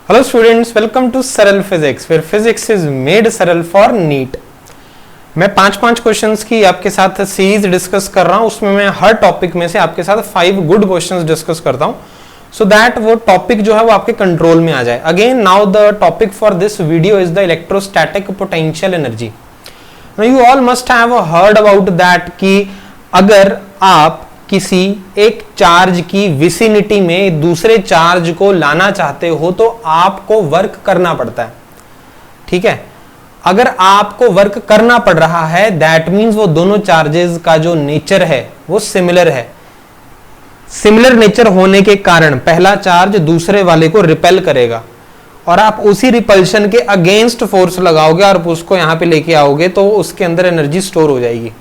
Hello students, welcome to Saral physics where physics is made सरल for NEET. मैं पांच questions की आपके साथ सीरीज डिस्कस कर रहा हूं। उसमें मैं हर टॉपिक में से आपके साथ 5 गुड क्वेश्चंस डिस्कस करता हूं सो दैट वो टॉपिक जो है वो आपके कंट्रोल में आ जाए। Again now the topic for this video is the electrostatic potential energy. You all must have heard about that कि अगर आप किसी एक चार्ज की विसिनिटी में दूसरे चार्ज को लाना चाहते हो तो आपको वर्क करना पड़ता है। ठीक है, अगर आपको वर्क करना पड़ रहा है दैट मींस वो दोनों चार्जेस का जो नेचर है वो सिमिलर है। सिमिलर नेचर होने के कारण पहला चार्ज दूसरे वाले को रिपेल करेगा और आप उसी रिपल्शन के अगेंस्ट फोर्स लगाओगे और उसको यहां पे लेके आओगे तो उसके अंदर एनर्जी स्टोर हो जाएगी।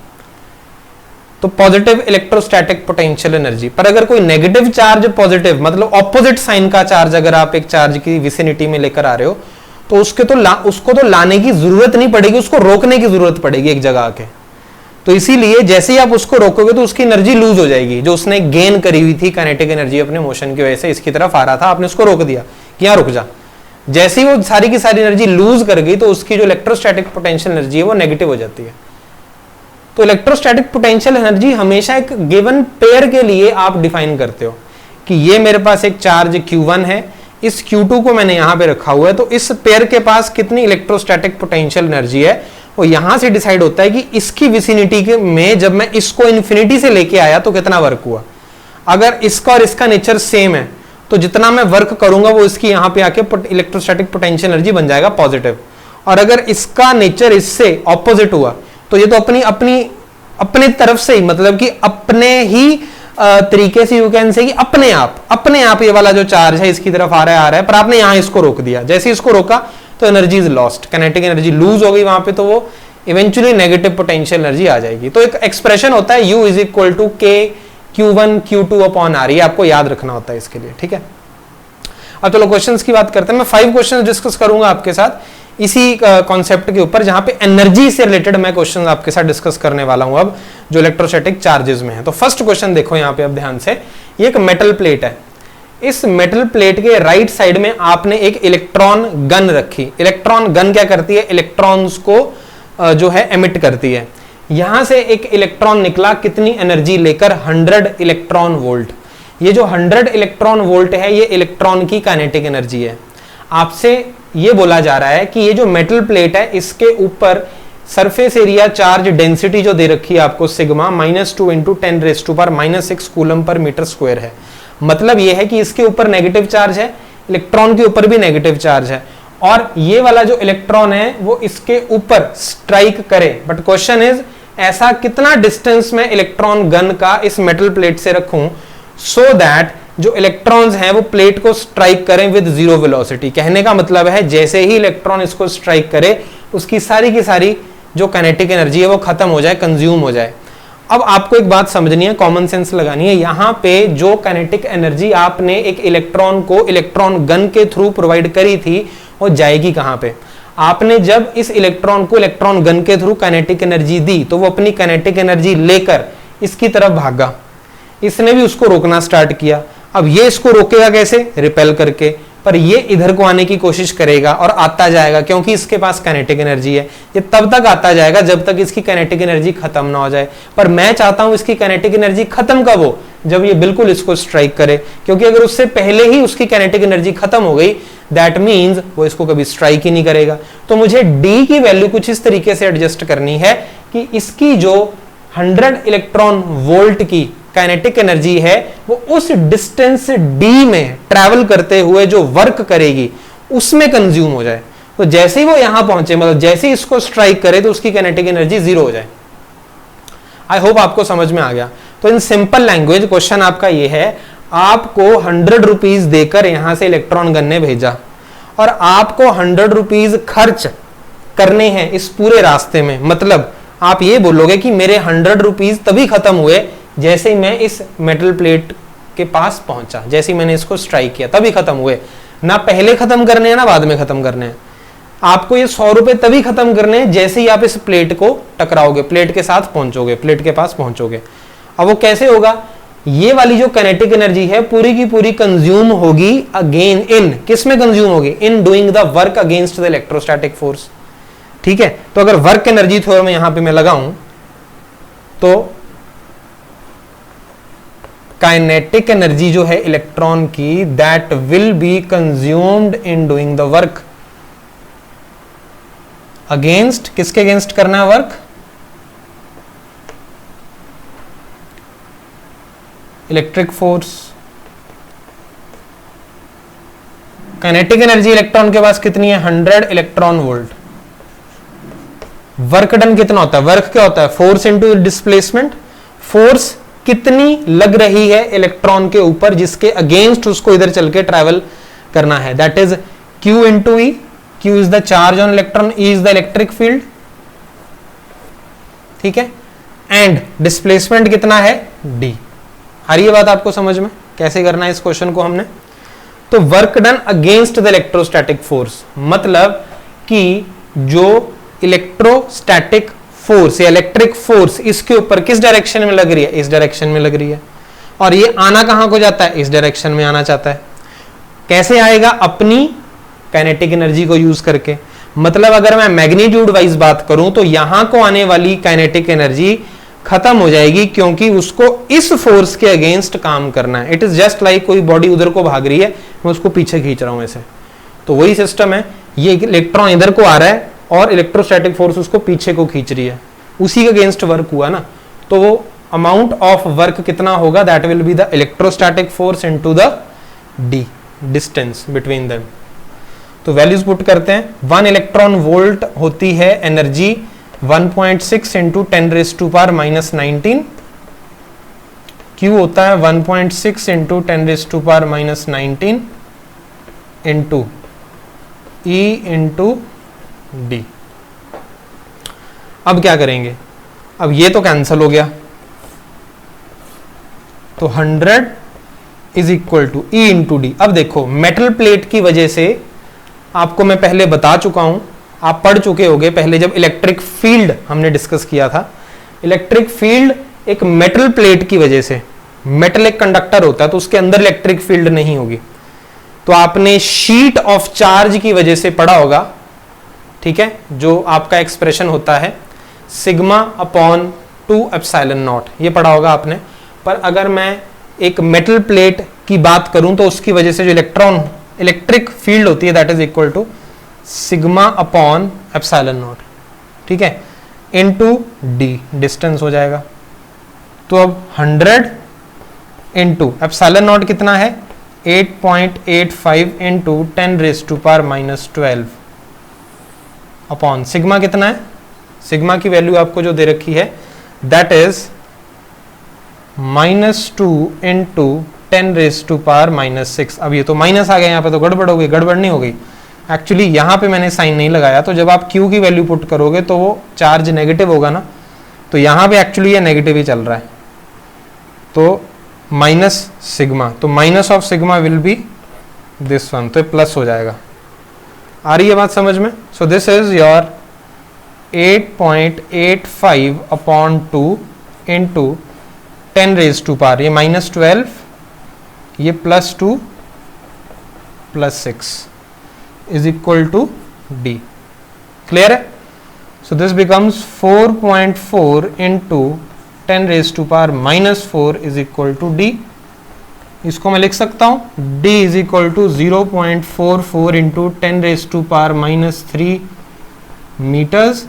तो पॉजिटिव इलेक्ट्रोस्टैटिक पोटेंशियल एनर्जी। पर अगर कोई नेगेटिव चार्ज पॉजिटिव मतलब ऑपोजिट साइन का चार्ज अगर आप एक चार्ज की विसिनिटी में लेकर आ रहे हो तो उसको तो लाने की जरूरत नहीं पड़ेगी, उसको रोकने की जरूरत पड़ेगी एक जगह आके। तो इसीलिए जैसे ही आप उसको रोकोगे तो उसकी एनर्जी लूज हो जाएगी जो उसने गेन करी हुई थी काइनेटिक एनर्जी अपने मोशन की वजह से इसकी तरफ आ रहा था, आपने उसको रोक दिया कि यहां रुक जा। जैसे ही वो सारी की सारी एनर्जी लूज कर गई तो उसकी जो इलेक्ट्रोस्टैटिक पोटेंशियल एनर्जी है वो नेगेटिव हो जाती है। तो इलेक्ट्रोस्टैटिक पोटेंशियल एनर्जी हमेशा एक गिवन पेयर के लिए आप डिफाइन करते हो कि ये मेरे पास एक चार्ज Q1 है, इस Q2 को मैंने यहां पे रखा हुआ है, तो इस पेयर के पास कितनी इलेक्ट्रोस्टैटिक पोटेंशियल एनर्जी है वो यहां से डिसाइड होता है कि इसकी विसिनिटी के में जब मैं इसको इन्फिनिटी से लेके आया तो कितना वर्क हुआ। अगर इसका और इसका नेचर सेम है तो जितना मैं वर्क करूंगा वो इसकी यहां पे आके इलेक्ट्रोस्टैटिक पोटेंशियल एनर्जी बन जाएगा पॉजिटिव। और अगर इसका नेचर इससे ऑपोजिट हुआ तो ये तो अपनी तरफ से ही मतलब कि अपने ही तरीके से यू कैन से कि अपने आप ये वाला जो चार्ज है इसकी तरफ आ रहा है पर आपने यहां इसको रोक दिया। जैसे इसको रोका तो energy is lost, kinetic energy lose हो गई वहां पे, तो वो इवेंचुअली नेगेटिव पोटेंशियल एनर्जी आ जाएगी। तो एक एक्सप्रेशन होता है U is equal to K Q1 Q2 upon R, ये आपको याद रखना होता है इसके लिए। ठीक है, अब चलो क्वेश्चंस की बात करते हैं। मैं 5 क्वेश्चंस डिस्कस करूंगा आपके साथ इसी कॉन्सेप्ट के ऊपर जहां पे एनर्जी से रिलेटेड मैं क्वेश्चन आपके साथ डिस्कस करने वाला हूं अब जो इलेक्ट्रोस्टैटिक चार्जेस में है। तो फर्स्ट क्वेश्चन देखो यहां पे अब ध्यान से, ये एक मेटल प्लेट है। इस मेटल प्लेट के राइट साइड में आपने एक इलेक्ट्रॉन गन रखी। इलेक्ट्रॉन गन क्या करती है, इलेक्ट्रॉन्स को जो है एमिट करती है। यहां से एक इलेक्ट्रॉन निकला कितनी एनर्जी लेकर, 100 इलेक्ट्रॉन वोल्ट। ये जो 100 इलेक्ट्रॉन वोल्ट है ये इलेक्ट्रॉन की काइनेटिक एनर्जी है। आपसे ये बोला जा रहा है कि ये जो मेटल प्लेट है इसके ऊपर सरफेस एरिया चार्ज डेंसिटी जो दे रखी है आपको सिग्मा -2 × 10⁻⁻⁶ कूलम पर मीटर स्क्वायर है। मतलब ये है कि इसके ऊपर नेगेटिव चार्ज है, इलेक्ट्रॉन के ऊपर भी नेगेटिव चार्ज है और ये वाला जो इलेक्ट्रॉन है वो इसके ऊपर स्ट्राइक करे। बट क्वेश्चन इज ऐसा कितना डिस्टेंस में इलेक्ट्रॉन गन का इस मेटल प्लेट से रखूं सो दैट जो इलेक्ट्रॉन्स हैं वो प्लेट को स्ट्राइक करें विद 0 वेलोसिटी। कहने का मतलब है जैसे ही इलेक्ट्रॉन इसको स्ट्राइक करे उसकी सारी की सारी जो काइनेटिक एनर्जी है वो खत्म हो जाए, कंज्यूम हो जाए। अब आपको एक बात समझनी है, कॉमन सेंस लगानी है। यहां पे जो काइनेटिक एनर्जी आपने एक इलेक्ट्रॉन को इलेक्ट्रॉन गन के थ्रू प्रोवाइड करी थी वो जाएगी कहां पे। आपने जब इस इलेक्ट्रॉन को इलेक्ट्रॉन गन के थ्रू काइनेटिक एनर्जी दी तो वो अपनी काइनेटिक एनर्जी लेकर इसकी तरफ भागा, इसने भी उसको रोकना स्टार्ट किया। अब ये इसको रोकेगा कैसे, रिपेल करके, पर ये इधर को आने की कोशिश करेगा और आता जाएगा क्योंकि इसके पास काइनेटिक एनर्जी है। ये तब तक आता जाएगा जब तक इसकी काइनेटिक एनर्जी खत्म ना हो जाए। पर मैं चाहता हूं इसकी काइनेटिक एनर्जी खत्म कब हो, जब ये बिल्कुल इसको स्ट्राइक करे, क्योंकि अगर उससे पहले ही उसकी काइनेटिक एनर्जी खत्म हो गई दैट मींस वो इसको कभी स्ट्राइक ही नहीं करेगा। तो मुझे D की वैल्यू कुछ इस तरीके से एडजस्ट करनी है कि इसकी जो 100 इलेक्ट्रॉन वोल्ट की काइनेटिक एनर्जी है वो उस डिस्टेंस D में ट्रैवल करते हुए जो वर्क करेगी उसमें कंज्यूम हो जाए। तो जैसे ही वो यहां पहुंचे मतलब जैसे ही इसको स्ट्राइक करे तो उसकी काइनेटिक एनर्जी 0 हो जाए। आई होप आपको समझ में आ गया। तो इन सिंपल लैंग्वेज क्वेश्चन आपका ये है, आपको 100 रुपीज देकर यहां से इलेक्ट्रॉन गन ने भेजा और आपको 100 रुपीज खर्च करने हैं इस पूरे रास्ते में। मतलब आप ये बोलोगे कि मेरे 100 रुपीज तभी खत्म हुए जैसे ही मैं इस मेटल प्लेट के पास पहुंचा, जैसे ही मैंने इसको स्ट्राइक किया तभी खत्म हुए। ना पहले खत्म करने हैं ना बाद में खत्म करने हैं। आपको ये 100 रुपए तभी खत्म करने हैं जैसे ही आप इस प्लेट को टकराओगे, प्लेट के साथ पहुंचोगे, प्लेट के पास पहुंचोगे। अब वो कैसे होगा, ये वाली जो काइनेटिक एनर्जी है पूरी की पूरी कंज्यूम होगी अगेन इन, किस में कंज्यूम होगी? In doing the work against the electrostatic force. ठीक है, तो अगर वर्क एनर्जी थ्योरम यहां पे मैं लगाऊं तो काइनेटिक एनर्जी जो है इलेक्ट्रॉन की, that will be consumed in doing the work against, किसके अगेंस्ट करना है work? Electric force. Kinetic energy electron के पास कितनी है? 100 इलेक्ट्रॉन वोल्ट। वर्क डन कितना होता है? वर्क क्या होता है? Force into displacement. फोर्स कितनी लग रही है इलेक्ट्रॉन के ऊपर जिसके अगेंस्ट उसको इधर चल के ट्रैवल करना है, that is Q into E. Q is the charge on electron, E is the electric field. ठीक है, एंड डिस्प्लेसमेंट कितना है? D। आ रही है बात आपको समझ में कैसे करना है इस क्वेश्चन को हमने? तो work done against the electrostatic force, मतलब कि जो इलेक्ट्रोस्टैटिक फोर्स या इलेक्ट्रिक फोर्स इसके ऊपर किस डायरेक्शन में लग रही है? इस डायरेक्शन में लग रही है, और ये आना कहां को जाता है? इस डायरेक्शन में आना चाहता है। कैसे आएगा? अपनी काइनेटिक एनर्जी को यूज करके। मतलब अगर मैं मैग्नीट्यूड वाइज बात करूं तो यहां को आने वाली काइनेटिक एनर्जी खत्म हो जाएगी, क्योंकि उसको इस फोर्स के अगेंस्ट काम करना है। इट इज जस्ट लाइक कोई बॉडी उधर को भाग रही है, मैं उसको पीछे खींच रहा हूं ऐसे, तो वही सिस्टम है। ये इलेक्ट्रॉन इधर को आ रहा है और इलेक्ट्रोस्टैटिक फोर्स उसको पीछे को खींच रही है, उसी के अगेंस्ट वर्क हुआ ना, तो वो अमाउंट ऑफ वर्क कितना होगा? That will be the electrostatic force into the D, distance between them. तो वैल्यूज पुट करते हैं। 1 इलेक्ट्रॉन वोल्ट होती है एनर्जी 1.6 इंटू 10⁻⁻19। Q होता है 1.6 into 10⁻⁻19 into E into D. अब क्या करेंगे? अब ये तो कैंसल हो गया, तो 100 is equal to E into D. अब देखो मेटल प्लेट की वजह से, आपको मैं पहले बता चुका हूं, आप पढ़ चुके होंगे पहले जब इलेक्ट्रिक फील्ड हमने डिस्कस किया था। इलेक्ट्रिक फील्ड एक मेटल प्लेट की वजह से, मेटल एक कंडक्टर होता है तो उसके अंदर इलेक्ट्रिक फील्ड नहीं होगी, तो आपने शीट ऑफ चार्ज की वजह से पढ़ा होगा। ठीक है, जो आपका एक्सप्रेशन होता है सिग्मा अपॉन 2 एप्सिलॉन नॉट, ये पढ़ा होगा आपने। पर अगर मैं एक मेटल प्लेट की बात करूं तो उसकी वजह से जो इलेक्ट्रिक फील्ड होती है that is equal to sigma upon epsilon naught. ठीक है, इनटू डी, डिस्टेंस हो जाएगा। तो अब 100 इंटू एप्सिलॉन नॉट कितना है? 8.85 इंटू 10⁻⁻12 अपॉन सिग्मा कितना है? सिग्मा की वैल्यू आपको जो दे रखी है दैट इज -2 इंटू 10⁻⁻6। अब ये तो माइनस आ गया, यहाँ पे तो गड़बड़ हो गई। गड़बड़ नहीं हो गई एक्चुअली, यहाँ पे मैंने साइन नहीं लगाया, तो जब आप Q की वैल्यू पुट करोगे तो वो चार्ज नेगेटिव होगा ना, तो यहाँ पे एक्चुअली ये नेगेटिव ही चल रहा है, तो माइनस सिग्मा, तो minus of sigma will be this one, तो प्लस हो जाएगा। आ रही है बात समझ में? So this is your 8.85 upon 2 into 10⁻⁻, ये -12, ये +2 +6 is equal to d. Clear है? So this becomes 4.4 into 10⁻⁻4 is equal to d. इसको मैं लिख सकता हूं d is equal to 0.44 into 10⁻⁻3 metres,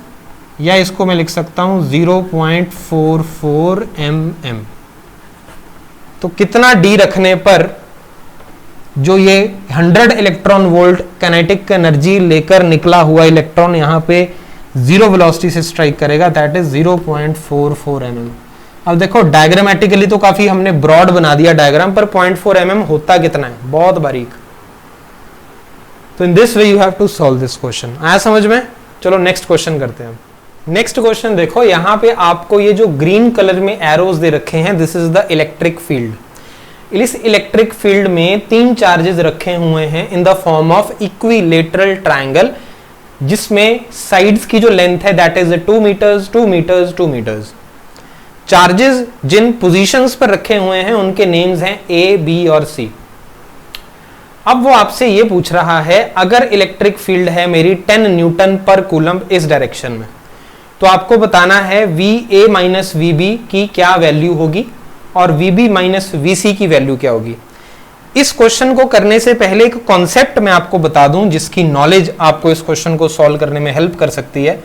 या इसको मैं लिख सकता हूं 0.44 mm। तो कितना d रखने पर जो ये 100 इलेक्ट्रॉन वोल्ट काइनेटिक एनर्जी लेकर निकला हुआ इलेक्ट्रॉन यहां पे जीरो वेलोसिटी से स्ट्राइक करेगा, दैट इज 0.44 mm। अब देखो डायग्रामेटिकली तो काफी हमने ब्रॉड बना दिया डायग्राम, पर 0.4 mm होता कितना है? बहुत बारीक। तो in this way you have to solve this question. आया समझ में? चलो नेक्स्ट क्वेश्चन करते हैं। नेक्स्ट क्वेश्चन देखो, यहां पे आपको ये जो ग्रीन कलर में एरोज दे रखे हैं, this is the electric field. इस इलेक्ट्रिक फील्ड में 3 चार्जेस रखे हुए हैं in the form of equilateral triangle, जिसमें साइड्स की जो लेंथ है that is 2 metres 2 metres 2 metres. Charges जिन पोजीशंस पर रखे हुए हैं उनके नेम्स हैं ए, बी और सी। अब वो आपसे ये पूछ रहा है अगर इलेक्ट्रिक फील्ड है मेरी 10 न्यूटन पर कूलम इस डायरेक्शन में, तो आपको बताना है V A minus we B की क्या वैल्यू होगी और V B minus we C की वैल्यू क्या होगी। इस क्वेश्चन को करने से पहले एक कॉन्सेप्ट मैं आपको बता दूं जिसकी नॉलेज आपको इस क्वेश्चन को सॉल्व करने में हेल्प कर सकती है।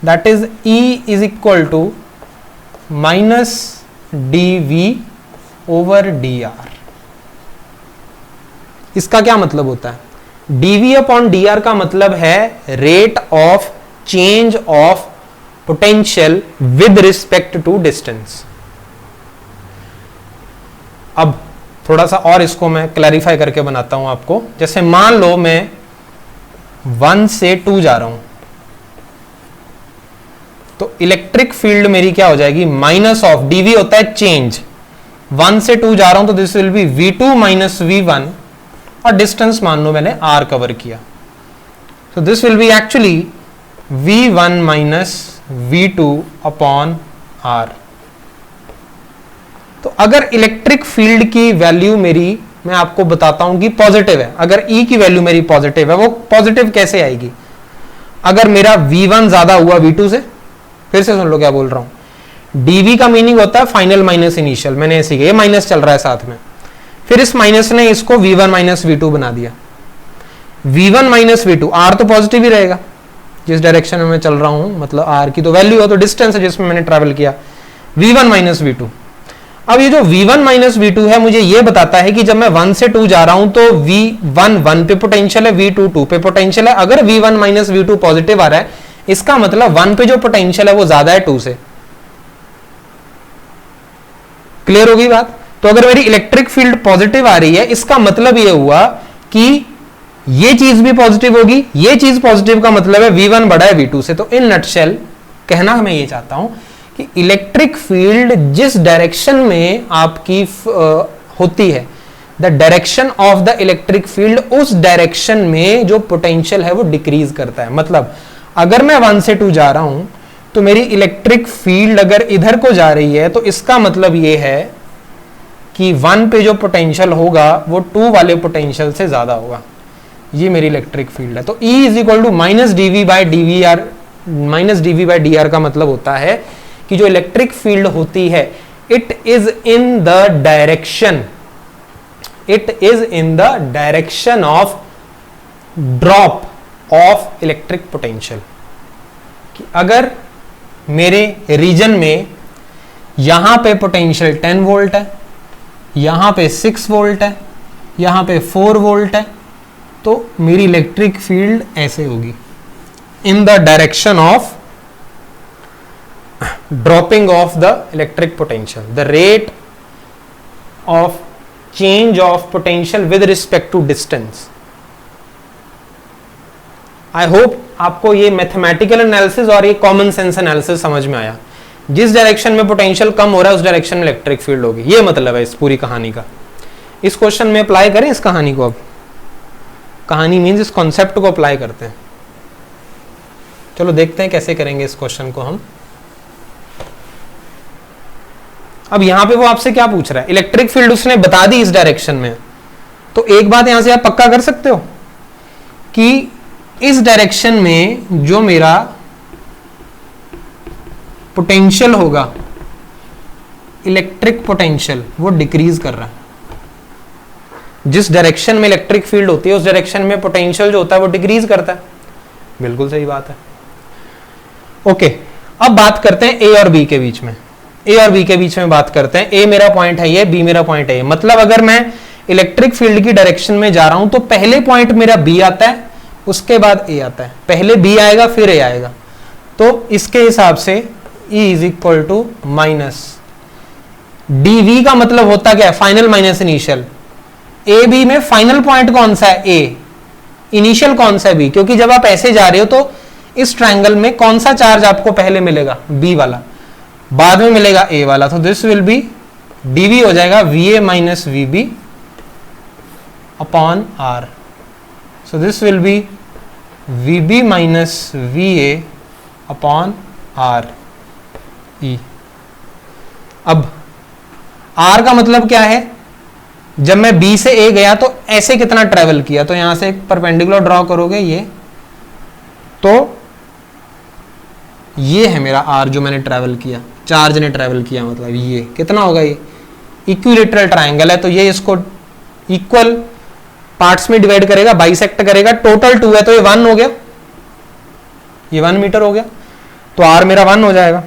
That is E is equal to minus D V over D R. इसका क्या मतलब होता है? dv अपॉन डी आर का मतलब है rate of change of potential with respect to distance. अब थोड़ा सा और इसको मैं क्लैरिफाई करके बनाता हूं आपको। जैसे मान लो मैं 1 से 2 जा रहा हूं, तो इलेक्ट्रिक फील्ड मेरी क्या हो जाएगी? माइनस ऑफ dv होता है चेंज। 1 से 2 जा रहा हूं तो this will be v2 minus v1 और डिस्टेंस मान लो मैंने r कवर किया, तो this will be actually v1 minus v2 upon r। तो अगर इलेक्ट्रिक फील्ड की वैल्यू मेरी, मैं आपको बताता हूं कि पॉजिटिव है, अगर E की वैल्यू मेरी पॉजिटिव है, वो पॉजिटिव कैसे आएगी? अगर मेरा V1 ज्यादा हुआ V2 से, फिर से सुन लो क्या बोल रहा हूं। dV का मीनिंग होता है फाइनल माइनस इनिशियल। मैंने ऐसे किया, ये माइनस चल रहा है साथ में, फिर इस माइनस ने इसको V1 माइनस V2 बना दिया। V1 माइनस V2, R तो पॉजिटिव ही रहेगा जिस डायरेक्शन में मैं चल रहा हूं, मतलब R की तो वैल्यू हो, तो डिस्टेंस है जिसमें मैंने ट्रैवल किया, V1 माइनस V2। अब ये जो V1 माइनस V2 है मुझे ये बताता है कि जब मैं 1 से 2 जा रहा हूं तो V1 1 पे पोटेंशियल है, V2 2 पे पोटेंशियल है। अगर V1 माइनस V2 पॉजिटिव आ रहा है, इसका मतलब 1 पे जो पोटेंशियल है वो ज्यादा है 2 से। क्लियर होगी बात? तो अगर मेरी इलेक्ट्रिक फील्ड पॉजिटिव आ रही है, इसका मतलब ये हुआ कि ये चीज भी पॉजिटिव होगी, ये चीज पॉजिटिव का मतलब है V1 बड़ा है V2 से। तो इन नटशेल कहना मैं ये चाहता हूं कि इलेक्ट्रिक फील्ड जिस डायरेक्शन में आपकी होती है, the direction of the electric field, उस डायरेक्शन में जो पोटेंशियल है वो डिक्रीज करता है। मतलब अगर मैं 1 से 2 जा रहा हूं तो मेरी इलेक्ट्रिक फील्ड अगर इधर को जा रही है, तो इसका मतलब ये है कि 1 पे जो पोटेंशियल होगा वो 2 वाले पोटेंशियल से ज्यादा होगा। ये मेरी इलेक्ट्रिक फील्ड है। तो E is equal to minus dV by D R. Minus dV by D R का मतलब होता है कि जो इलेक्ट्रिक फील्ड होती है, it is in the direction, it is in the direction of drop of electric potential. कि अगर मेरे रीजन में यहां पे पोटेंशियल 10 वोल्ट है, यहां पे 6 वोल्ट है, यहां पे 4 वोल्ट है, तो मेरी इलेक्ट्रिक फील्ड ऐसे होगी, इन the direction of dropping of the electric potential, the rate of change of potential with respect to distance. I hope आपको ये मैथमेटिकल एनालिसिस और ये कॉमन सेंस एनालिसिस समझ में आया। जिस डायरेक्शन में पोटेंशियल कम हो रहा है उस डायरेक्शन में इलेक्ट्रिक फील्ड होगी, ये मतलब है इस पूरी कहानी का। इस क्वेश्चन में अप्लाई करें इस कहानी को। अब कहानी मीन्स इस कॉन्सेप्ट को अप्लाई करते हैं। चलो देखते हैं कैसे करेंगे इस क्वेश्चन को हम। अब यहां पे वो आपसे क्या पूछ रहा है? इलेक्ट्रिक फील्ड उसने बता दी इस डायरेक्शन में, तो एक बात यहां से आप पक्का कर सकते हो कि इस डायरेक्शन में जो मेरा पोटेंशियल होगा, इलेक्ट्रिक पोटेंशियल, वो डिक्रीज कर रहा है। जिस डायरेक्शन में इलेक्ट्रिक फील्ड होती है उस डायरेक्शन में पोटेंशियल जो होता है वो डिक्रीज करता है। बिल्कुल सही बात है। ओके, अब बात करते हैं ए और बी के बीच में। ए और बी के बीच में बात करते हैं। ए मेरा पॉइंट है ये, बी मेरा पॉइंट है ये। मतलब अगर मैं इलेक्ट्रिक फील्ड की डायरेक्शन में जा रहा हूं तो पहले पॉइंट मेरा बी आता है, उसके बाद ए आता है। पहले बी आएगा फिर ए आएगा। तो इसके हिसाब से E is equal to minus dV का मतलब होता क्या है? Final minus initial. A B में फाइनल पॉइंट कौन सा है? ए। इनिशियल कौन सा है? बी। क्योंकि जब आप ऐसे जा रहे हो तो इस ट्रायंगल में कौन सा चार्ज आपको पहले मिलेगा? बी वाला। बाद में मिलेगा ए वाला। तो दिस विल बी dV हो जाएगा VA minus VB upon R। So this will be VB minus VA upon R E। अब आर का मतलब क्या है, जब मैं बी से ए गया तो ऐसे कितना ट्रेवल किया, तो यहां से एक परपेंडिकुलर ड्रॉ करोगे ये, तो ये है मेरा आर जो मैंने ट्रेवल किया, चार्ज ने ट्रेवल किया, मतलब ये कितना होगा, ये इक्विलेटरल ट्रायंगल है तो ये इसको इक्वल पार्ट्स में डिवाइड करेगा, बाइसेक्ट करेगा, टोटल 2 है तो ये 1 हो गया, ये 1 मीटर हो गया, तो आर मेरा 1 हो जाएगा।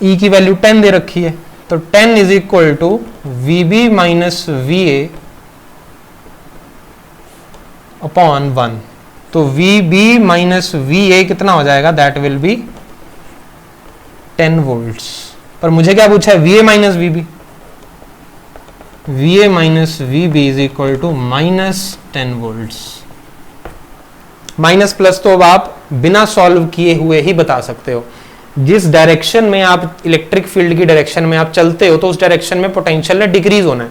ई की वैल्यू 10 दे रखी है, तो 10 is equal to V B minus V A upon 1, तो V B minus V A कितना हो जाएगा, दैट विल बी 10 वोल्ट्स। पर मुझे क्या पूछा है, V A minus we B, V A minus we B is equal to minus 10 volts. Minus plus तो अब आप बिना सॉल्व किए हुए ही बता सकते हो, जिस डायरेक्शन में आप इलेक्ट्रिक फील्ड की डायरेक्शन में आप चलते हो तो उस डायरेक्शन में पोटेंशियल ने डिक्रीज होना है।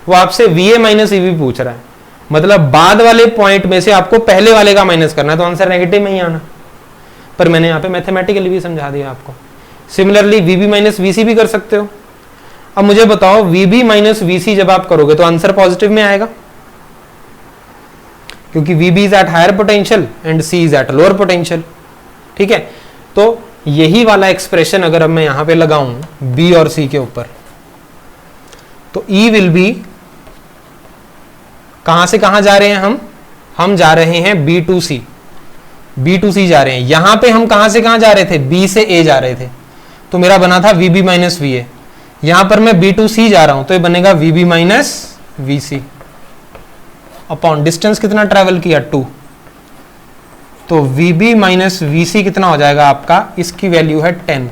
वो आपसे V A minus we B पूछ रहा है, मतलब बाद वाले पॉइंट में से आपको पहले वाले का माइनस करना है, तो आंसर नेगेटिव में ही आना। पर मैंने यहाँ पे मैथमेटिकली भी समझा दिया आपको। Similarly v B minus we c भी कर सकते हो। अब मुझे बताओ v B minus we c जब आप करोगे तो आंसर पॉजिटिव में आएगा, क्योंकि v B is at higher potential and c is at lower potential. ठीक है, तो यही वाला एक्सप्रेशन अगर अब मैं यहां पे लगाऊं बी और सी के ऊपर, तो ई विल बी, कहां से कहां जा रहे हैं हम जा रहे हैं b to c, b to c जा रहे हैं। यहां पे हम कहां से कहां जा रहे थे, बी से ए जा रहे थे, तो मेरा बना था V B minus V A. यहां पर मैं बी टू सी जा रहा हूं तो ये बनेगा V B minus we C upon distance कितना ट्रेवल किया 2, तो V B minus we C कितना हो जाएगा आपका, इसकी वैल्यू है 10,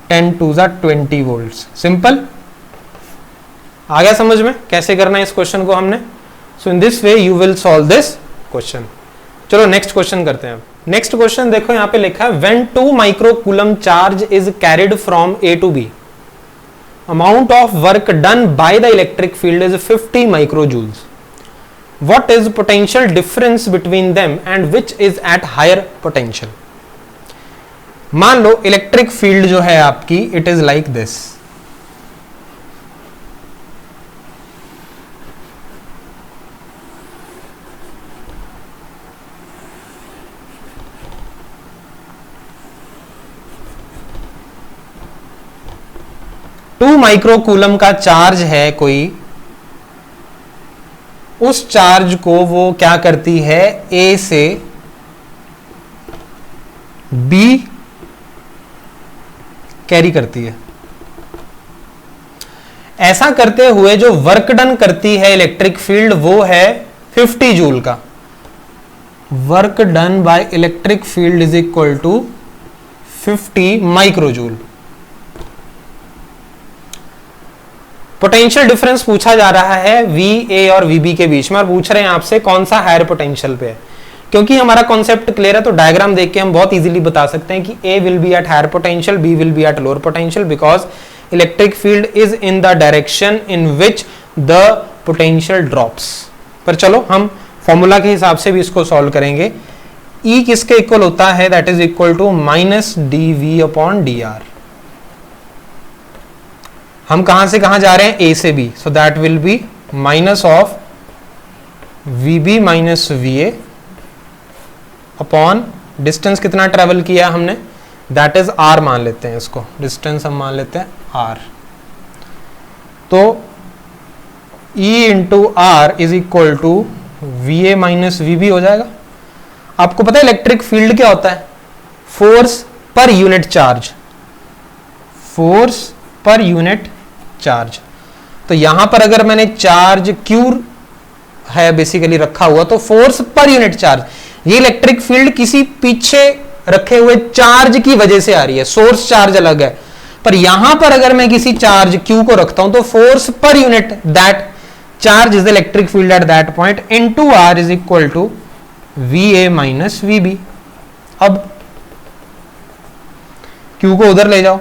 10 टू ज़ा 20 वोल्ट्स। सिंपल, आ गया समझ में कैसे करना है इस क्वेश्चन को हमने। So in this way you will solve this question. चलो नेक्स्ट क्वेश्चन करते हैं। नेक्स्ट क्वेश्चन देखो यहाँ पे लिखा है, when 2 microcoulomb charge is carried from a to b, amount of work done by the electric field is 50 microjoules. What is potential difference between them and which is at higher potential? मान लो electric field जो है आपकी, it is like this, two microcoulomb का charge है कोई, उस charge को वो क्या करती है, ए से बी कैरी करती है। ऐसा करते हुए जो वर्क डन करती है इलेक्ट्रिक फील्ड वो है 50 जूल का। Work done by electric field is equal to 50 microjoule. Potential difference पूछा जा रहा है वी ए और वी बी के बीच में, और पूछ रहे हैं आपसे कौन सा हायर पोटेंशियल पे है। क्योंकि हमारा कॉन्सेप्ट क्लियर है तो डायग्राम देख के हम बहुत इजीली बता सकते हैं कि a will be at higher potential, b will be at lower potential, because electric field is in the direction in which the potential drops. पर चलो हम फॉर्मूला के हिसाब से भी इसको सॉल्व करेंगे। ई किसके इक्वल होता है, that is equal to minus D V upon D R. हम कहां से कहां जा रहे हैं, ए से B, so that will be minus of V B minus V A upon distance कितना ट्रेवल किया हमने, दैट इज आर मान लेते हैं इसको, डिस्टेंस हम मान लेते हैं आर। तो E into are is equal to V A minus we B हो जाएगा। आपको पता है इलेक्ट्रिक फील्ड क्या होता है, force per unit charge, force per unit charge. तो यहां पर अगर मैंने चार्ज क्यू है बेसिकली रखा हुआ, तो फोर्स पर यूनिट चार्ज, ये इलेक्ट्रिक फील्ड किसी पीछे रखे हुए चार्ज की वजह से आ रही है, सोर्स चार्ज अलग है। पर यहां पर अगर मैं किसी चार्ज क्यू को रखता हूं तो force per unit that charge is the electric field at that point into r is equal to V A minus we b. अब क्यू को उधर ले जाओ,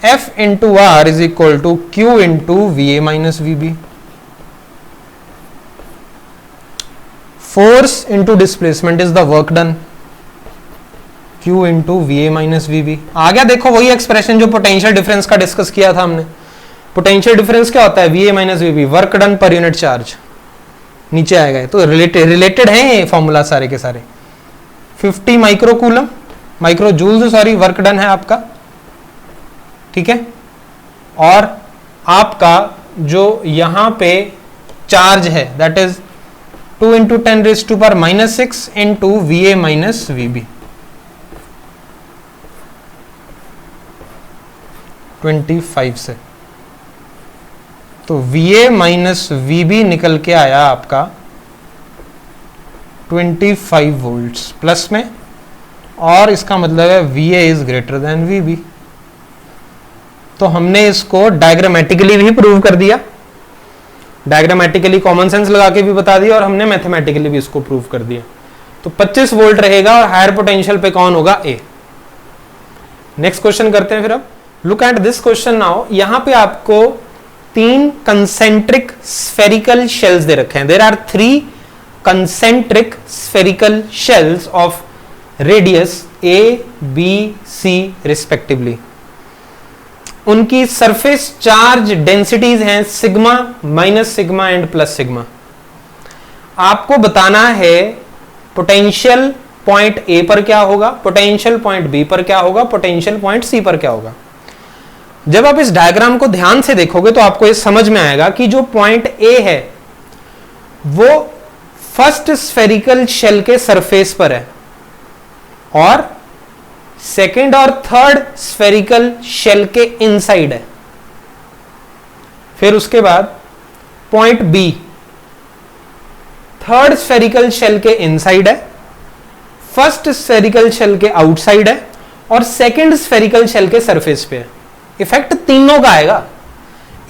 F into are is equal to q into v A minus we b. Force into displacement is the work done, Q into v A minus we b. आ गया, देखो वही expression जो पोटेंशियल डिफरेंस का डिस्कस किया था हमने। Potential difference क्या होता है, v a minus v b, work done per unit charge, नीचे आएगा। तो रिलेटेड है ये फॉर्मूला सारे के सारे। 50 micro joules sorry work done है आपका, ठीक है। और आपका जो यहां पे चार्ज है that is 2 into 10⁻⁻6 into v a minus v b, 25 से। तो VA माइनस VB निकल के आया आपका 25 वोल्ट्स प्लस में, और इसका मतलब है VA is greater than VB। तो हमने इसको डायग्रामेटिकली भी प्रूव कर दिया, डायग्रामेटिकली कॉमन सेंस लगा के भी बता दिया, और हमने मैथमेटिकली भी इसको प्रूव कर दिया। तो 25 वोल्ट रहेगा और हायर पोटेंशियल पे कौन होगा, A। नेक्स्ट क्वेश्चन करते हैं फिर। अब look at this question now. यहां पे आपको 3 कंसेंट्रिक स्फेरिकल शेल्स दे रखे हैं। There are 3 concentric spherical shells of radius A, B, C respectively. उनकी सरफेस चार्ज डेंसिटीज हैं sigma, minus sigma and plus sigma. आपको बताना है पोटेंशियल पॉइंट A पर क्या होगा, पोटेंशियल पॉइंट B पर क्या होगा, पोटेंशियल पॉइंट C पर क्या होगा। जब आप इस डायग्राम को ध्यान से देखोगे तो आपको ये समझ में आएगा कि जो पॉइंट A है वो फर्स्ट स्फेरिकल शेल के सरफेस पर है, और सेकेंड और थर्ड स्फेरिकल शेल के इनसाइड है। फिर उसके बाद point B third spherical shell के इनसाइड है, फर्स्ट स्फेरिकल शेल के आउटसाइड है, और सेकेंड स्फेरिकल शेल के सरफेस पे है। इफेक्ट तीनों का आएगा।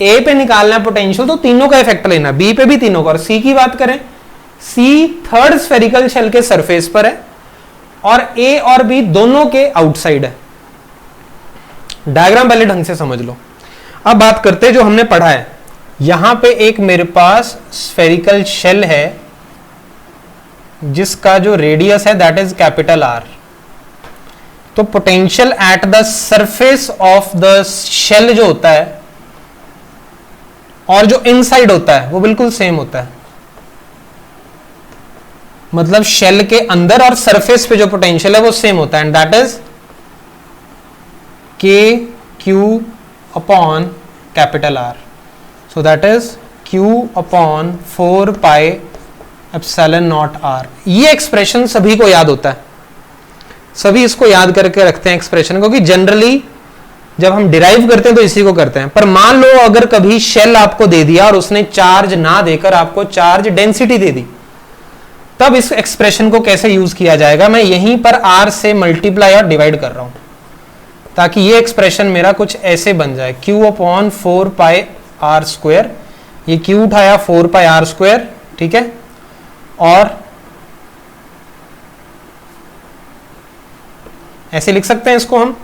ए पे निकालना है पोटेंशियल तो तीनों का इफेक्ट लेना, बी पे भी तीनों का। और सी की बात करें, सी थर्ड स्फेरिकल शेल के सरफेस पर है और ए और बी दोनों के आउटसाइड है। डायग्राम पहले ढंग से समझ लो। अब बात करते हैं जो हमने पढ़ा है। यहां पे एक मेरे पास स्फेरिकल शेल है जिसका जो रेडियस है दैट इज कैपिटल आर। तो potential at the surface of the shell जो होता है और जो इनसाइड होता है वो बिल्कुल सेम होता है। मतलब शेल के अंदर और सरफेस पे जो पोटेंशियल है वो सेम होता है, and that is K Q upon capital R. So that is Q upon 4 pi epsilon naught R. ये एक्सप्रेशन सभी को याद होता है, सभी इसको याद करके रखते हैं एक्सप्रेशन को, कि जनरली जब हम डिराइव करते हैं तो इसी को करते हैं। पर मान लो अगर कभी शेल आपको दे दिया और उसने चार्ज ना देकर आपको चार्ज डेंसिटी दे दी, तब इस एक्सप्रेशन को कैसे यूज किया जाएगा। मैं यहीं पर आर से मल्टीप्लाई और डिवाइड कर रहा हूं ताकि ये एक्सप्रेशन मेरा कुछ ऐसे बन जाए, Q upon 4 pi R square. ये क्यू उठाया 4 पाई आर स्क्वायर, ठीक है, और ऐसे लिख सकते हैं इसको हम।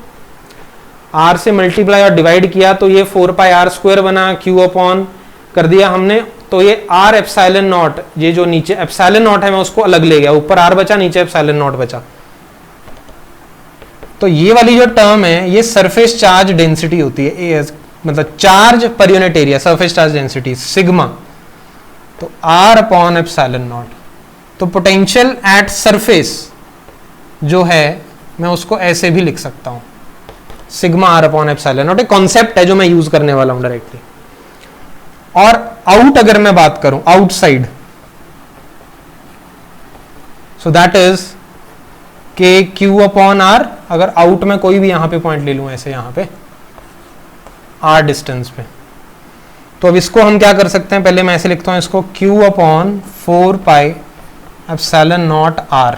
आर से मल्टीप्लाई और डिवाइड किया तो ये 4 पाई आर स्क्वायर बना, क्यू अपॉन कर दिया हमने, तो ये आर एप्सिलॉन नॉट, ये जो नीचे एप्सिलॉन नॉट है मैं उसको अलग ले गया, ऊपर आर बचा नीचे एप्सिलॉन नॉट बचा। तो ये वाली जो टर्म है ये सरफेस चार्ज डेंसिटी होती है, मतलब चार्ज पर unit area, surface charge density sigma. तो आर अपॉन एप्सिलॉन नॉट। तो पोटेंशियल एट सरफेस जो है मैं उसको ऐसे भी लिख सकता हूं, sigma R upon epsilon naught. एक कॉन्सेप्ट है जो मैं यूज करने वाला हूं डायरेक्टली। और आउट अगर मैं बात करूं, outside, so that is K Q upon are. अगर आउट में कोई भी यहां पे पॉइंट ले लूं ऐसे, यहां पे आर डिस्टेंस पे, तो अब इसको हम क्या कर सकते हैं, पहले मैं ऐसे लिखता हूं इसको, Q upon 4 pi epsilon naught R.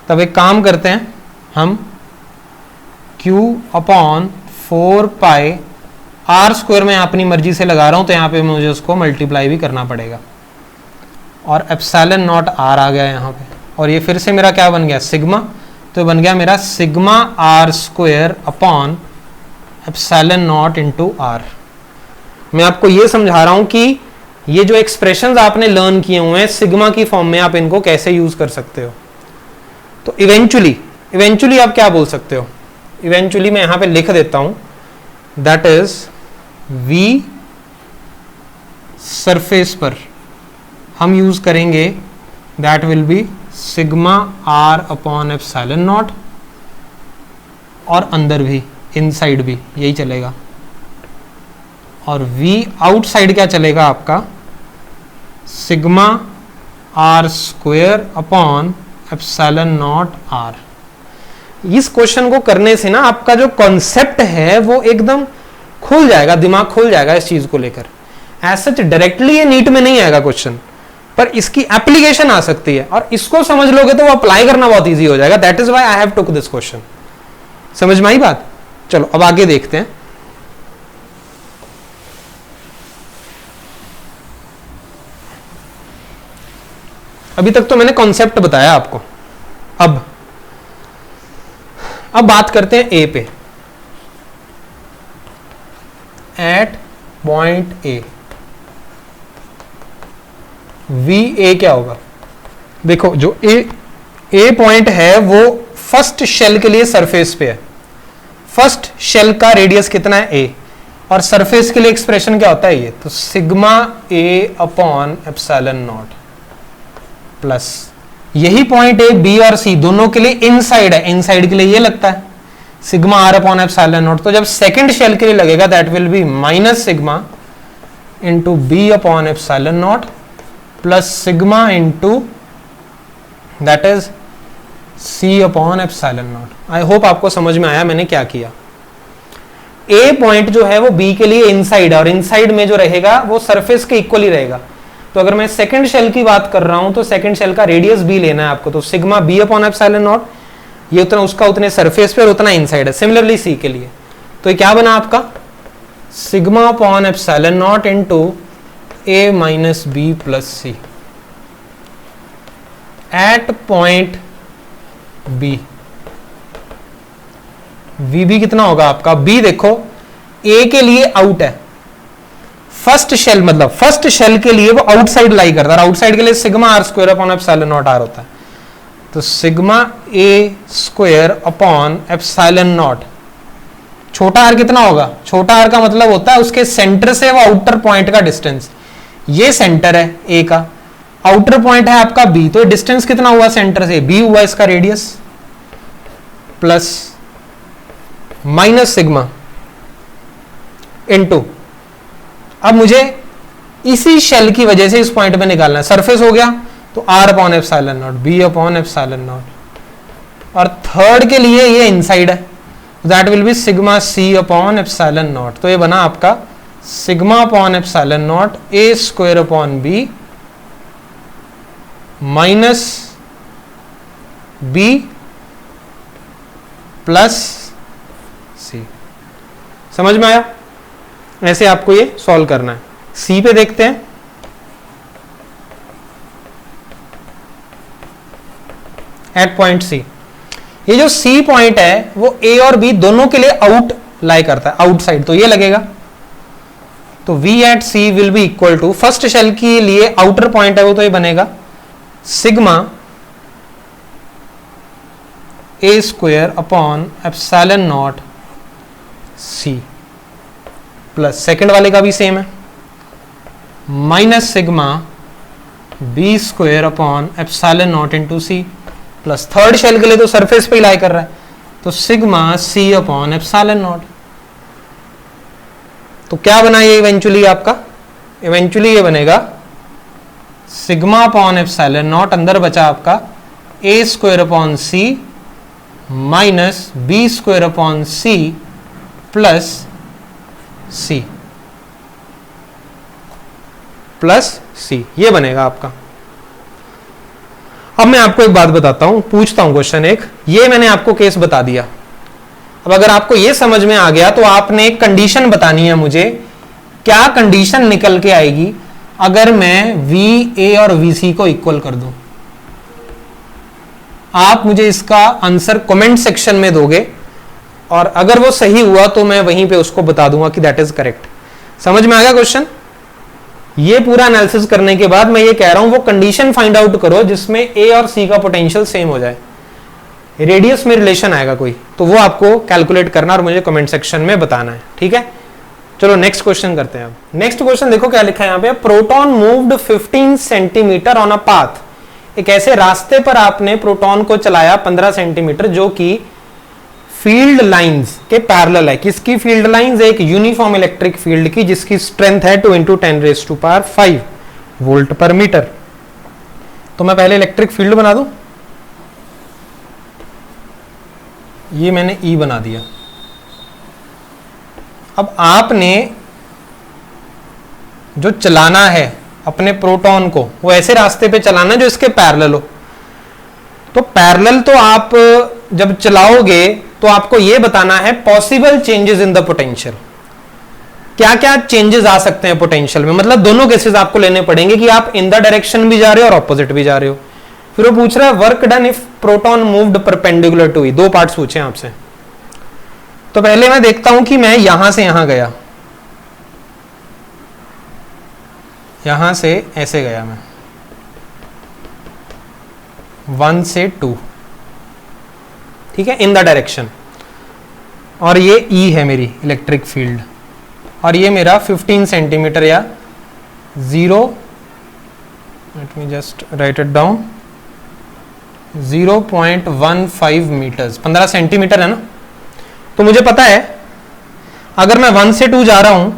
तब एक काम करते हैं हम, Q upon 4 pi R square में अपनी मर्जी से लगा रहा हूं तो यहां पे मुझे उसको मल्टीप्लाई भी करना पड़ेगा, और एप्सिलॉन नॉट आर आ गया यहां पे, और ये फिर से मेरा क्या बन गया, सिग्मा। तो बन गया मेरा sigma R square upon epsilon naught into R. मैं आपको ये समझा रहा हूं कि ये जो एक्सप्रेशंस आपने लर्न किए हुए हैं सिग्मा की फॉर्म में, आप इनको कैसे यूज कर सकते हो। तो इवेंचुअली आप क्या बोल सकते हो, इवेंचुअली मैं यहां पे लिख देता हूं, दैट इज V सरफेस पर हम यूज करेंगे that will be sigma r upon epsilon naught, और अंदर भी इनसाइड भी यही चलेगा, और V आउटसाइड क्या चलेगा आपका sigma r square upon epsilon not r। इस क्वेश्चन को करने से ना आपका जो कॉन्सेप्ट है वो एकदम खुल जाएगा, दिमाग खुल जाएगा इस चीज को लेकर। एज सच डायरेक्टली ये नीट में नहीं आएगा क्वेश्चन, पर इसकी एप्लीकेशन आ सकती है, और इसको समझ लोगे तो वो अप्लाई करना बहुत इजी हो जाएगा। That is why I have took this question. समझ में आई बात? चलो अब आगे देखते हैं। अभी तक तो मैंने कॉन्सेप्ट बताया आपको, अब बात करते हैं ए पे। At point A V A क्या होगा? देखो जो ए पॉइंट है वो फर्स्ट शेल के लिए सरफेस पे है। फर्स्ट शेल का रेडियस कितना है? ए, और सरफेस के लिए एक्सप्रेशन क्या होता है? ये तो सिग्मा ए अपॉन एप्सिलॉन नॉट प्लस यही पॉइंट ए बी और सी दोनों के लिए इनसाइड है, इनसाइड के लिए ये लगता है sigma R upon epsilon naught. तो जब सेकंड शेल के लिए लगेगा that will be minus sigma into B upon epsilon naught plus sigma into that is C upon epsilon naught. I hope आपको समझ में आया मैंने क्या किया। ए पॉइंट जो है वो बी के लिए इनसाइड है, और इनसाइड में जो रहेगा वो सरफेस के इक्वल ही रहेगा। तो अगर मैं सेकंड शेल की बात कर रहा हूं तो सेकंड शेल का रेडियस बी लेना है आपको, तो sigma B upon epsilon naught, ये उतना उसका उतने सरफेस पे और उतना इनसाइड है। सिमिलरली सी के लिए तो ये क्या बना आपका sigma upon epsilon naught into A minus B plus C at point B. V B कितना होगा आपका? बी देखो ए के लिए आउट है, फर्स्ट शेल मतलब फर्स्ट शेल के लिए वो आउटसाइड लाई करता है, आउटसाइड के लिए sigma R square upon epsilon naught R होता है। तो sigma A square upon epsilon naught, छोटा आर कितना होगा? छोटा आर का मतलब होता है उसके सेंटर से वो आउटर पॉइंट का डिस्टेंस। ये सेंटर है ए का, आउटर पॉइंट है आपका बी, तो डिस्टेंस कितना हुआ सेंटर से? बी हुआ इसका radius, plus minus sigma into, अब मुझे इसी शेल की वजह से इस पॉइंट पे निकालना है, सरफेस हो गया तो are upon epsilon naught, b upon epsilon naught, और थर्ड के लिए ये इनसाइड है, that will be sigma C upon epsilon naught. तो ये बना आपका sigma upon epsilon naught a square upon b minus B plus c. समझ में आया? ऐसे आपको ये सॉल्व करना है। सी पे देखते हैं। एट पॉइंट सी, ये जो सी पॉइंट है वो ए और बी दोनों के लिए आउट लाई करता है, आउटसाइड, तो ये लगेगा। तो V at C will be equal to, first shell के लिए आउटर पॉइंट है वो, तो ये बनेगा sigma A square upon epsilon naught C, plus second वाले का भी सेम है minus sigma B square upon epsilon naught into C, plus third shell के लिए तो सरफेस पे ही लाई कर रहा है, तो सिग्मा सी अपॉन एप्सिलॉन नॉट। तो क्या बना ये इवेंचुअली आपका? इवेंचुअली ये बनेगा सिग्मा अपॉन एप्सिलॉन नॉट, अंदर बचा आपका a square upon c minus b square upon c plus c, plus c, ये बनेगा आपका। अब मैं आपको एक बात बताता हूं, पूछता हूं क्वेश्चन एक, ये मैंने आपको केस बता दिया। अब अगर आपको ये समझ में आ गया तो आपने एक कंडीशन बतानी है मुझे, क्या कंडीशन निकल के आएगी अगर मैं वी ए और वी सी को इक्वल कर दूं। आप मुझे इसका आंसर कमेंट सेक्शन में दोगे, और अगर वो सही हुआ तो मैं वहीं पे उसको बता दूंगा कि दैट इज करेक्ट। समझ में आ गया क्वेश्चन? ये पूरा एनालिसिस करने के बाद मैं ये कह रहा हूं वो कंडीशन फाइंड आउट करो जिसमें ए और सी का पोटेंशियल सेम हो जाए, रेडियस में रिलेशन आएगा कोई, तो वो आपको कैलकुलेट करना और मुझे कमेंट सेक्शन में बताना है, ठीक है? चलो नेक्स्ट क्वेश्चन करते हैं। अब नेक्स्ट क्वेश्चन देखो क्या लिखा है यहाँ पे, proton moved 15 centimetre on a path. एक ऐसे रास्ते पर आपने प्रोटॉन को चलाया 15 सेंटीमीटर जो कि फील्ड लाइंस के पैरेलल है। किसकी फील्ड लाइंस? एक यूनिफॉर्म इलेक्ट्रिक फील्ड की, जिसकी स्ट्रेंथ है 2 × 10⁵ वोल्ट पर मीटर। तो मैं पहले इलेक्ट्रिक फील्ड बना दूं, ये मैंने E बना दिया। अब आपने जो चलाना है अपने प्रोटॉन को, वो ऐसे रास्ते पे चलाना जो इसके पैरेलल हो। तो पैरेलल तो आप जब चलाओगे तो आपको यह बताना है possible changes in the potential. क्या क्या चेंजेस आ सकते हैं पोटेंशियल में, मतलब दोनों केसेस आपको लेने पड़ेंगे कि आप इन द डायरेक्शन भी जा रहे हो और ऑपोजिट भी जा रहे हो। फिर वो पूछ रहा है work done if proton moved perpendicular to E. दो पार्ट्स पूछे आपसे। तो पहले मैं देखता हूं कि मैं यहां से यहां गया, यहां से ऐसे गया मैं 1 से 2, ठीक है, इन द डायरेक्शन। और ये E है मेरी इलेक्ट्रिक फील्ड, और ये मेरा 15 सेंटीमीटर या 0, let me just write it down, 0.15 metres, 15 centimetre है ना। तो मुझे पता है अगर मैं 1 से 2 जा रहा हूं,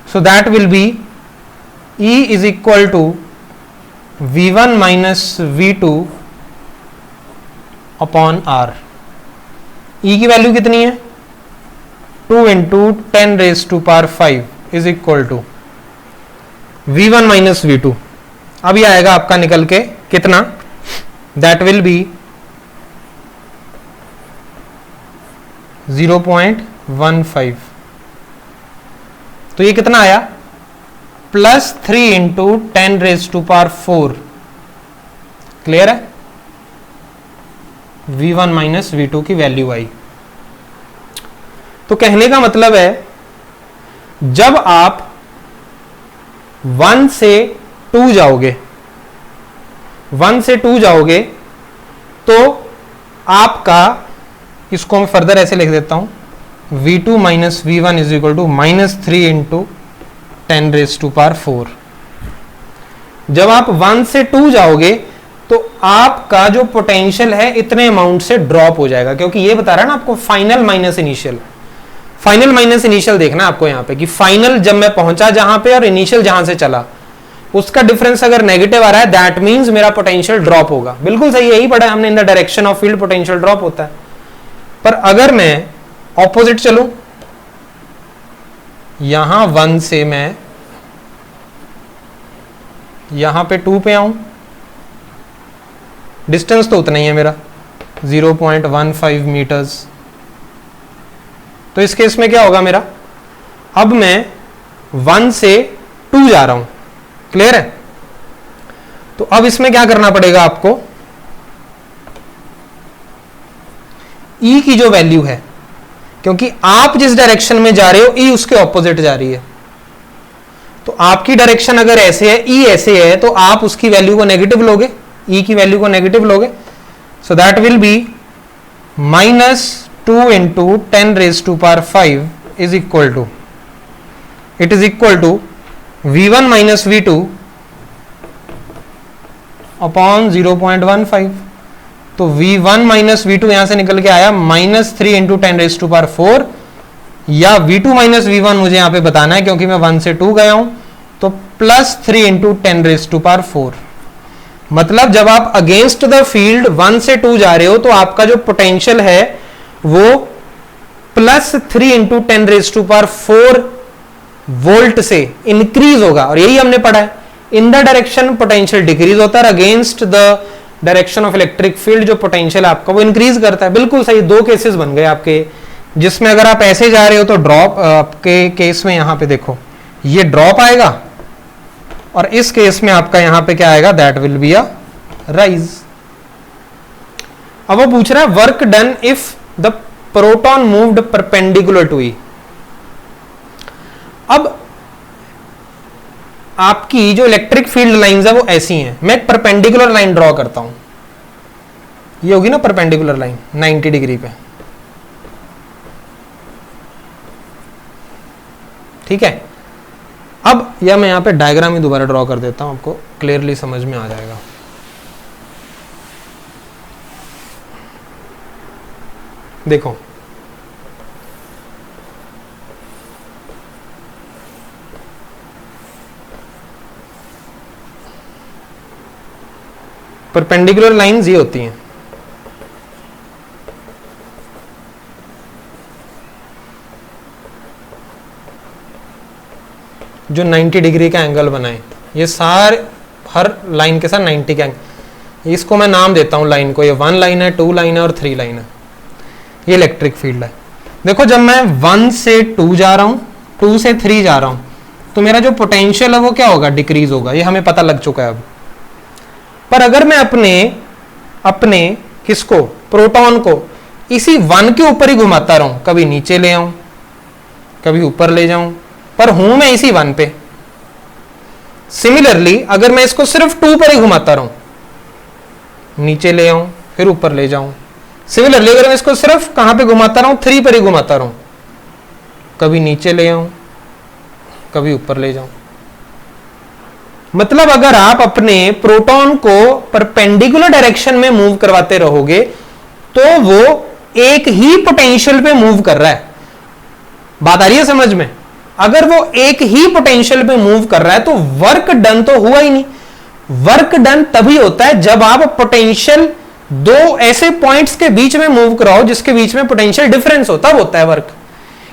so that will be E is equal to V1 minus V2 upon R। E की वैल्यू कितनी है? 2 × 10⁵ is equal to V1 minus V2। अब ये आएगा आपका निकल के कितना? That will B 0.15। तो ये कितना आया? +3 × 10⁴। क्लियर है? V1 माइनस V2 की वैल्यू आई। तो कहने का मतलब है जब आप 1 से 2 जाओगे, 1 से 2 जाओगे तो आपका, इसको मैं फर्दर ऐसे लिख देता हूं, V2 minus V1 is equal to -3 × 10⁴। जब आप 1 से 2 जाओगे तो आपका जो पोटेंशियल है इतने अमाउंट से ड्रॉप हो जाएगा, क्योंकि ये बता रहा है ना आपको final minus initial. Final minus initial देखना आपको यहां पे कि फाइनल जब मैं पहुंचा जहां पे और इनिशियल जहां से चला, उसका डिफरेंस अगर नेगेटिव आ रहा है दैट मींस मेरा पोटेंशियल ड्रॉप होगा। बिल्कुल सही, यही पढ़ा है हमने, इन the direction of field potential drop होता है। पर अगर मैं ऑपोजिट चलूं, यहां 1 से मैं यहां पे 2 पे आऊं, डिस्टेंस तो उतना ही है मेरा 0.15 मीटर्स। तो इस केस में क्या होगा मेरा? अब मैं 1 से 2 जा रहा हूं। क्लियर है? तो अब इसमें क्या करना पड़ेगा आपको? E की जो वैल्यू है, क्योंकि आप जिस डायरेक्शन में जा रहे हो E उसके ऑपोजिट जा रही है। तो आपकी डायरेक्शन अगर ऐसे है, E ऐसे है, तो आप उसकी वैल्यू को नेगेटिव लोगे, E की वैल्यू को नेगेटिव लोगे। So that will be -2 × 10⁵ is equal to, it is equal to V1 minus V2 upon 0.15। तो V1 माइनस V2 यहां से निकल के आया -3 × 10⁴, या V2 माइनस V1 मुझे यहां पे बताना है क्योंकि मैं 1 से 2 गया हूं। तो +3 × 10⁴। मतलब जब आप अगेंस्ट द फील्ड 1 से 2 जा रहे हो तो आपका जो पोटेंशियल है वो +3 × 10⁴ वोल्ट से इंक्रीज होगा। और यही हमने पढ़ा है, इन द डायरेक्शन पोटेंशियल डिक्रीज होता है, against the direction of electric field जो पोटेंशियल आपका वो इंक्रीज करता है। बिल्कुल सही, दो केसेस बन गए आपके, जिसमें अगर आप ऐसे जा रहे हो तो ड्रॉप, आपके केस में यहां पे देखो ये ड्रॉप आएगा, और इस केस में आपका यहां पे क्या आएगा? That will be a rise. अब वो पूछ रहा है work done if the proton moved perpendicular to E. अब आपकी जो इलेक्ट्रिक फील्ड लाइंस है वो ऐसी हैं। मैं एक परपेंडिकुलर लाइन ड्रॉ करता हूं, ये होगी ना परपेंडिकुलर लाइन 90 डिग्री पे। ठीक है। अब या मैं यहाँ पे डायग्राम ही दोबारा ड्रॉ कर देता हूं, आपको क्लियरली समझ में आ जाएगा। देखो परपेंडिकुलर लाइंस ये होती हैं, जो 90 डिग्री का एंगल बनाए। ये सारे हर लाइन के साथ 90 का एंगल, इसको मैं नाम देता हूं लाइन को, ये 1 लाइन है, 2 लाइन है और 3 लाइन है। ये इलेक्ट्रिक फील्ड है। देखो जब मैं 1 से 2 जा रहा हूं, 2 से 3 जा रहा हूं, तो मेरा जो पोटेंशियल है वो क्या होगा, डिक्रीज होगा। ये हमें पता लग चुका है अब। पर अगर मैं अपने किसको, प्रोटॉन को इसी 1 के ऊपर ही घुमाता रहूं, कभी नीचे ले आऊं कभी ऊपर ले जाऊं, पर हूं मैं इसी 1 पे। सिमिलरली अगर मैं इसको सिर्फ 2 पर ही घुमाता रहूं, नीचे ले आऊं फिर ऊपर ले जाऊं, सिमिलरली अगर मैं इसको सिर्फ कहां पे घुमाता रहूं, 3 पर ही घुमाता रहूं, कभी नीचे ले आऊं कभी ऊपर ले जाऊं। मतलब अगर आप अपने प्रोटॉन को परपेंडिकुलर डायरेक्शन में मूव करवाते रहोगे तो वो एक ही पोटेंशियल पे मूव कर रहा है। बात आ रही है समझ में? अगर वो एक ही पोटेंशियल पे मूव कर रहा है तो वर्क डन तो हुआ ही नहीं। वर्क डन तभी होता है जब आप पोटेंशियल दो ऐसे पॉइंट्स के बीच में मूव कराओ जिसके बीच में पोटेंशियल डिफरेंस हो, तब होता है वर्क।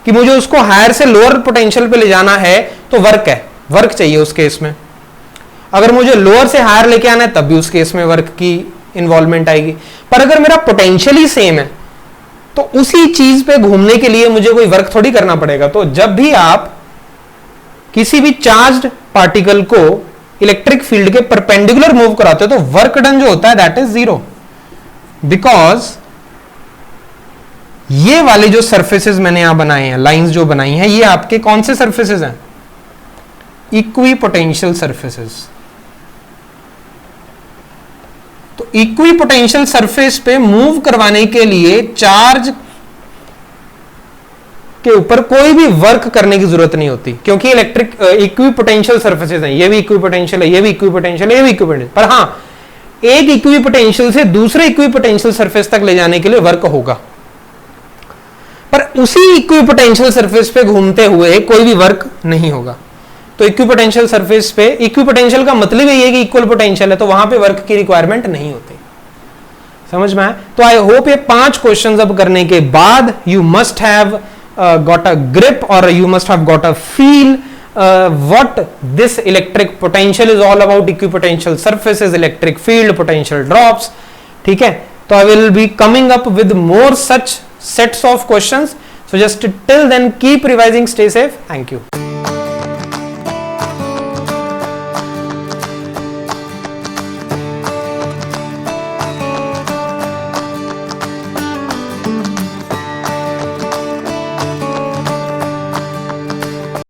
कि मुझे उसको हायर से लोअर पोटेंशियल पे ले जाना है तो वर्क है, वर्क चाहिए उस केस में। अगर मुझे लोअर से हायर लेके आना है तब भी उस केस में वर्क की इन्वॉल्वमेंट आएगी। पर अगर मेरा पोटेंशियल ही सेम है तो उसी चीज पे घूमने के लिए मुझे कोई वर्क थोड़ी करना पड़ेगा। तो जब भी आप किसी भी चार्ज्ड पार्टिकल को इलेक्ट्रिक फील्ड के परपेंडिकुलर मूव कराते हो तो वर्क डन जो होता है दैट इज 0, बिकॉज ये वाले जो सरफेसेस मैंने यहां बनाए हैं, लाइंस जो बनाई हैं, ये आपके कौन से सरफेसेस हैं? Equi potential surfaces. तो इक्वी पोटेंशियल सरफेस पे मूव करवाने के लिए चार्ज के ऊपर कोई भी वर्क करने की जरूरत नहीं होती, क्योंकि इलेक्ट्रिक इक्वी पोटेंशियल सरफेसेस हैं। ये भी इक्वी पोटेंशियल है, ये भी इक्वी पोटेंशियल है, ये भी इक्वी पोटेंशियल। पर हां, एक इक्वी पोटेंशियल से दूसरे इक्वी पोटेंशियल सरफेस तक ले जाने के लिए वर्क होगा। पर उसी इक्वी पोटेंशियल सरफेस पे घूमते हुए कोई भी वर्क नहीं होगा। तो इक्वी पोटेंशियल सरफेस पे, इक्वी पोटेंशियल का मतलब यही है कि इक्वल पोटेंशियल है, तो वहां पे वर्क की रिक्वायरमेंट नहीं होती। समझ में आया? तो आई होप ये 5 क्वेश्चंस अब करने के बाद you must have got a grip or you must have got a feel what this electric potential is all about, equipotential surfaces, electric field, potential drops. ठीक है? तो I will be coming up with more such sets of questions. So just till then keep revising, stay safe. Thank you.